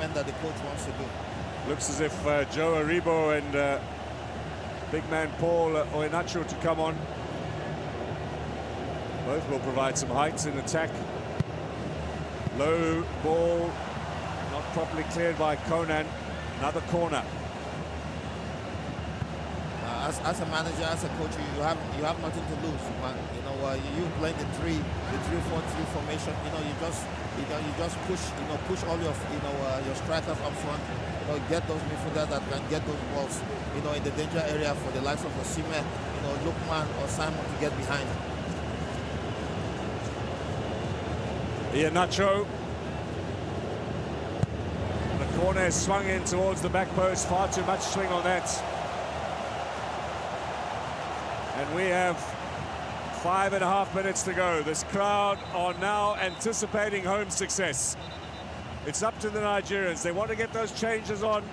assignment that the coach wants to do. Looks as if Joe Aribo and big man Paul Iheanacho to come on. Both will provide some heights in attack. Low ball, not properly cleared by Conan. Another corner. As a manager, as a coach, you have nothing to lose, man. You know, you play the 3-4-3 formation. You know, you just push all your your strikers up front. You know, get those midfielders that can get those balls. You know, in the danger area for the likes of Osimhen, you know, Lookman or Simon to get behind. Iheanacho. The corner is swung in towards the back post. Far too much swing on that. And we have 5.5 minutes to go. This crowd are now anticipating home success. It's up to the Nigerians. They want to get those changes on.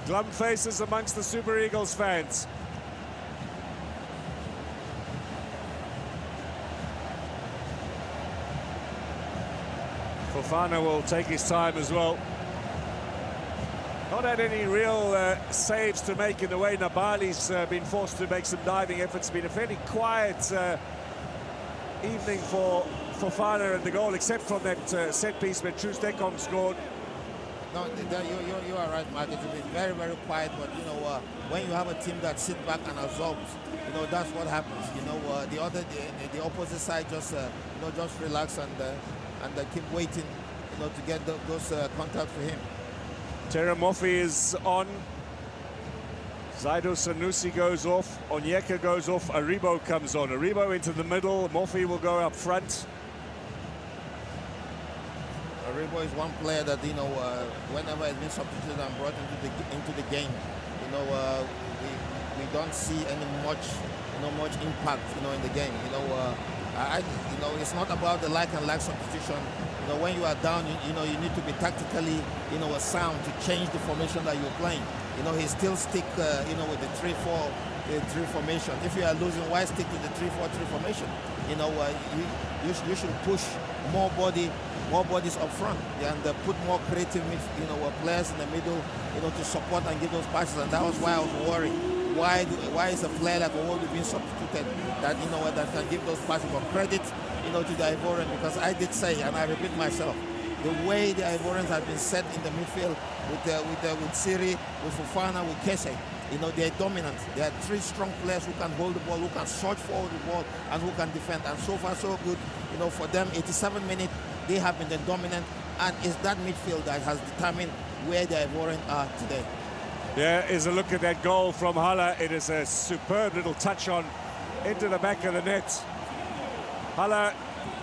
Glum faces amongst the Super Eagles fans. Fofana will take his time as well. Not had any real saves to make in the way. Nabali's been forced to make some diving efforts. Been a fairly quiet evening for Fofana and the goal, except from that set piece where Truce Dekong scored. No, you are right, Mark. It's been very, very quiet. But you know, when you have a team that sits back and absorbs, you know, that's what happens. You know, the opposite side just just relax and keep waiting, you know, to get those contacts for him. Terra Moffi is on. Zaido Sanusi goes off. Onyeka goes off. Aribo comes on. Aribo into the middle. Moffi will go up front. Aribo is one player that, you know, whenever he's been substituted and brought into the game, you know, we don't see much impact, you know, in the game. You know, it's not about the like and like substitution. You know, when you are down, you know, you need to be tactically, you know, sound to change the formation that you're playing. You know, he still stick, you know, with the 3-4-3 formation. If you are losing, why stick to the 3-4-3 formation? You know, you should push more bodies up front, and put more creative, you know, players in the middle, you know, to support and give those passes. And that was why I was worried. Why is a player like Owolu being substituted that, you know, that can give those passes? But credit, you know, to the Ivorian, because I did say, and I repeat myself, the way the Ivorians have been set in the midfield with Siri, with Fofana, with Kese, you know, they're dominant. There are 3 strong players who can hold the ball, who can search forward the ball, and who can defend. And so far, so good. You know, for them, 87 minutes, they have been the dominant, and it's that midfield that has determined where the Ivorians are today. Yeah, is a look at that goal from Hala. It is a superb little touch on into the back of the net. Hala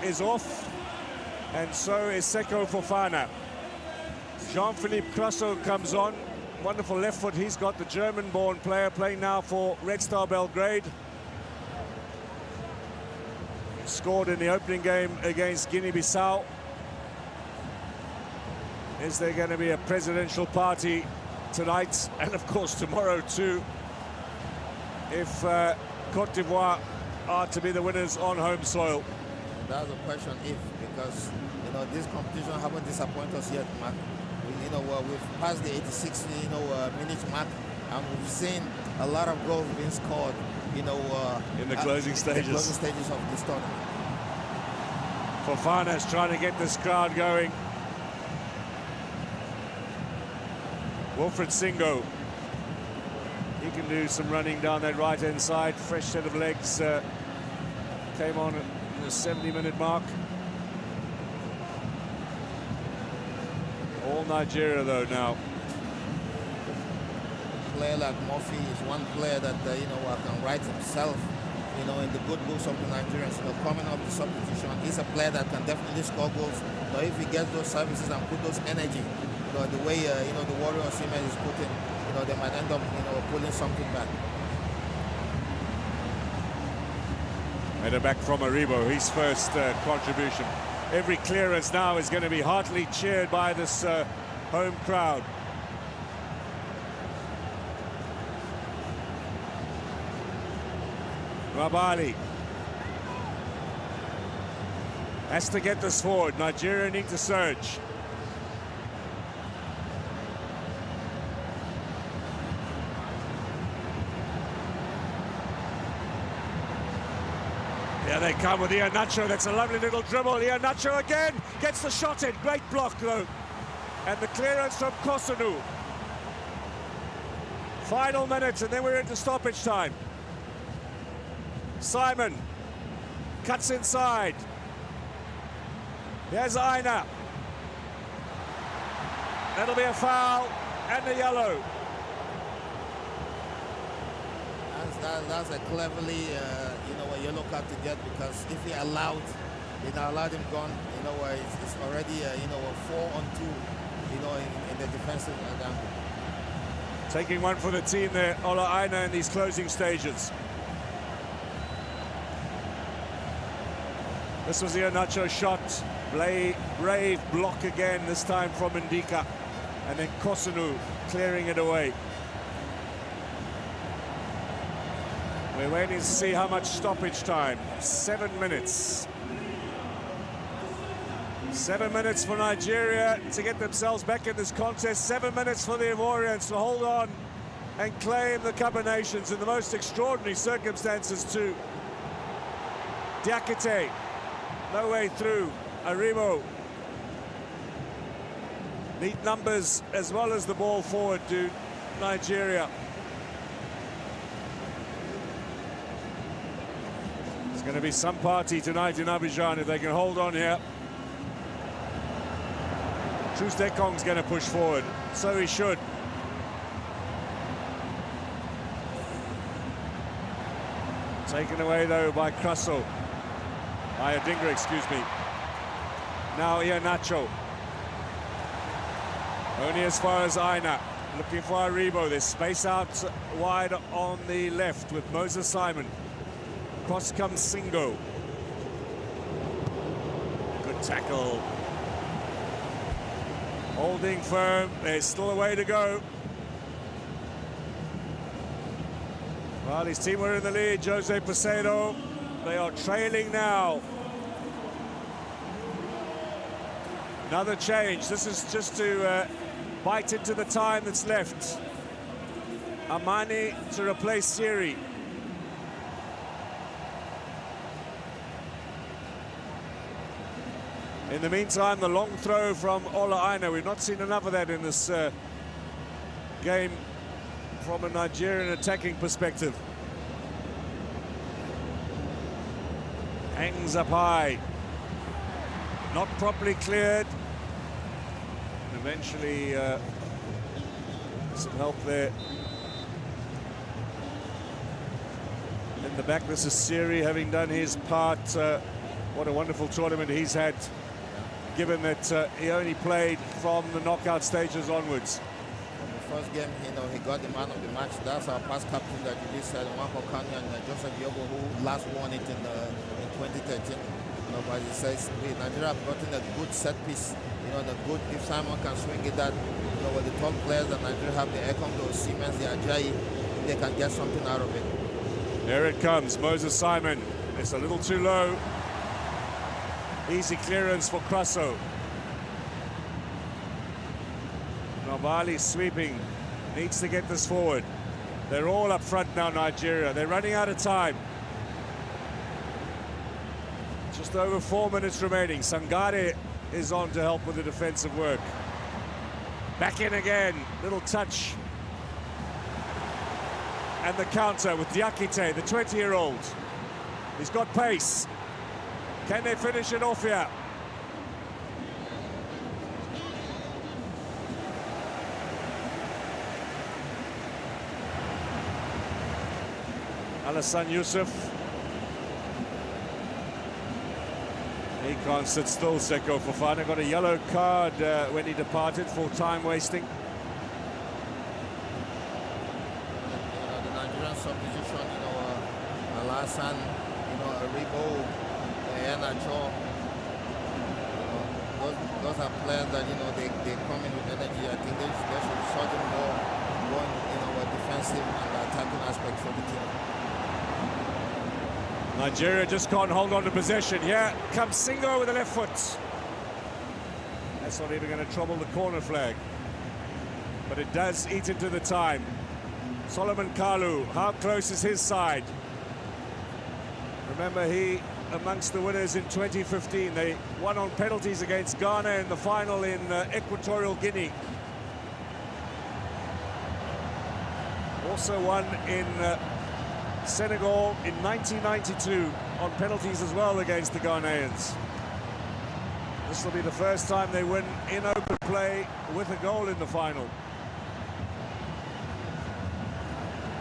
is off, and so is Seko Fofana. Jean-Philippe Crasso comes on. Wonderful left foot he's got, the German-born player playing now for Red Star Belgrade. Scored in the opening game against Guinea-Bissau. Is there going to be a presidential party tonight, and of course tomorrow too, if Cote d'Ivoire are to be the winners on home soil? That's a question if, because, you know, this competition haven't disappointed us yet, Mark. You know, we've passed the 86, you know, minutes mark, and we've seen a lot of goals being scored, you know, in the closing stages. The closing stages of this tournament. Fofana's trying to get this crowd going. Wilfred Singo, he can do some running down that right-hand side. Fresh set of legs came on at the 70-minute mark. All Nigeria, though, now. A player like Murphy is one player that, you know, can write himself, you know, in the good books of the Nigerians. You know, coming up the substitution, he's a player that can definitely score goals. You know, if he gets those services and put those energy, you know, the way, you know, the Warrior Osimhen is putting, you know, they might end up, you know, pulling something back. Header back from Aribo, his first contribution. Every clearance now is going to be heartily cheered by this home crowd. Rabali has to get this forward. Nigeria need to surge. they come with Iheanacho. That's a lovely little dribble. Iheanacho again gets the shot in. Great block, though. And the clearance from Kosunu. Final minutes, and then we're into stoppage time. Simon cuts inside. Here's Aina. That'll be a foul and a yellow. That's a cleverly, a yellow card to get, because if he allowed him gone, it's already, a 4-on-2, in the defensive angle. Taking one for the team there, Ola Aina, in these closing stages. This was Iheanacho's shot. Brave block again, this time from Ndika. And then Kosunu clearing it away. We're waiting to see how much stoppage time. 7 minutes. 7 minutes for Nigeria to get themselves back in this contest. 7 minutes for the Ivorians to hold on and claim the Cup of Nations in the most extraordinary circumstances too. Diakite, no way through. Arimo. Neat numbers as well as the ball forward to Nigeria. It's going to be some party tonight in Abidjan if they can hold on here. Troost-Ekong's going to push forward, so he should. Taken away though by Krasso. By Adingra, excuse me. Now Iheanacho. Only as far as Aina. Looking for Aribo. There's space out wide on the left with Moses Simon. Cross comes Singo. Good tackle. Holding firm. There's still a way to go. Well, his team were in the lead. Jose Peseiro. They are trailing now. Another change. This is just to bite into the time that's left. Amani to replace Siri. In the meantime, the long throw from Ola Aina. We've not seen enough of that in this game from a Nigerian attacking perspective. Hangs up high. Not properly cleared. And eventually some help there. In the back, this is Siri having done his part. What a wonderful tournament he's had, given that he only played from the knockout stages onwards. From the first game, he got the man of the match. That's our past captain that you just said, Wako Kanye and Joseph Yobo, who last won it in 2013. But he says Nigeria have gotten a good set piece. If Simon can swing it, that with the top players that Nigeria have, the Ekong, the Siemens, the Ajayi, they can get something out of it. There it comes, Moses Simon. It's a little too low. Easy clearance for Krasso. Nobali sweeping, needs to get this forward. They're all up front now, Nigeria. They're running out of time. Just over 4 minutes remaining. Sangare is on to help with the defensive work. Back in again, little touch. And the counter with Diakite, the 20-year-old. He's got pace. Can they finish it off here? Alassane Youssef. He can't sit still, Seko Fofana. Got a yellow card when he departed for time wasting. The Nigerian substitution, Alassane, Aribo, Iheanacho. Those are players that they come in with energy. I think they should show them more going defensive and attacking aspect for the team. Nigeria just can't hold on to possession. Here comes Singo with the left foot. That's not even going to trouble the corner flag. But it does eat into the time. Solomon Kalu, how close is his side? Remember, he amongst the winners in 2015. They won on penalties against Ghana in the final in Equatorial Guinea. Also won in Senegal in 1992 on penalties as well against the Ghanaians. This will be the first time they win in open play with a goal in the final.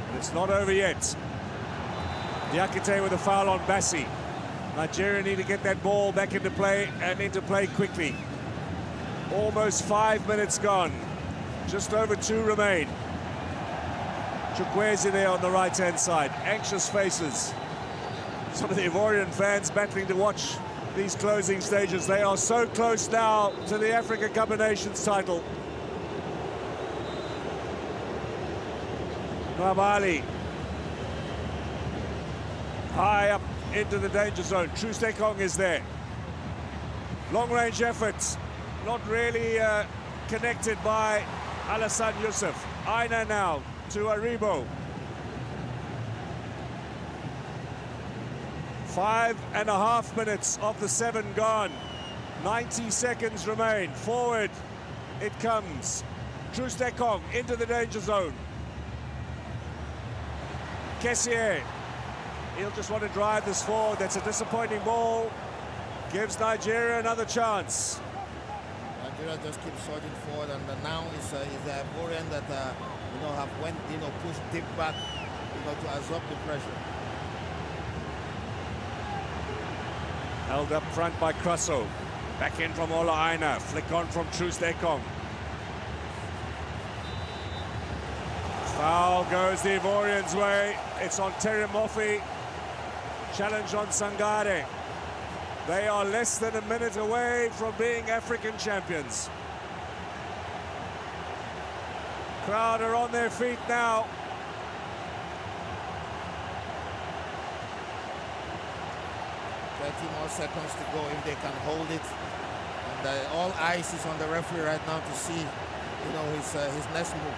But it's not over yet. Diakite with a foul on Bassi. Nigeria need to get that ball back into play and into play quickly. Almost 5 minutes gone. Just over 2 remain. Chukwueze there on the right-hand side. Anxious faces. Some of the Ivorian fans battling to watch these closing stages. They are so close now to the Africa Cup of Nations title. Nwabali. High up into the danger zone. Trustekong is there. Long-range efforts. Not really connected by Alassane Youssef. Aina now to Aribo. 5.5 minutes of the 7 gone. 90 seconds remain. Forward it comes. Trustekong into the danger zone. Kessier. He'll just want to drive this forward. That's a disappointing ball. Gives Nigeria another chance. Nigeria just keeps surging forward, and now is the Ivorian that have went pushed deep back to absorb the pressure. Held up front by Crusoe. Back in from Ola Aina. Flick on from Trustekong. Foul goes the Ivorians' way. It's on Terry Moffi. Challenge on Sangare. They are less than a minute away from being African champions. Crowd are on their feet now. More seconds to go if they can hold it, and all eyes is on the referee right now to see his next move.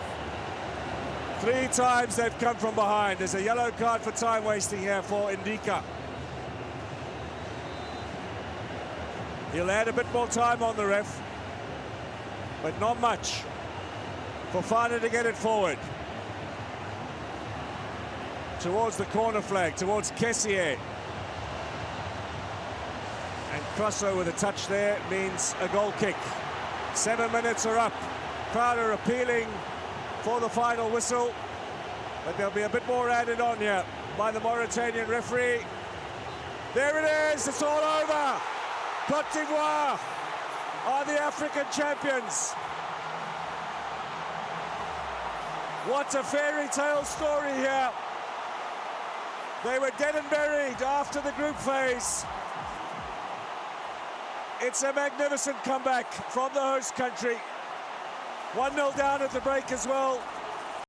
3 times they've come from behind. There's a yellow card for time wasting here for Ndika. He'll add a bit more time on the ref, but not much. Fofana to get it forward towards the corner flag, towards Kessier. And Crusoe with a touch there means a goal kick. 7 minutes are up. Crowd are appealing for the final whistle, but there'll be a bit more added on here by the Mauritanian referee. There it is, it's all over. Côte d'Ivoire are the African champions. What a fairy tale story here. They were dead and buried after the group phase. It's a magnificent comeback from the host country. 1-0 down at the break as well.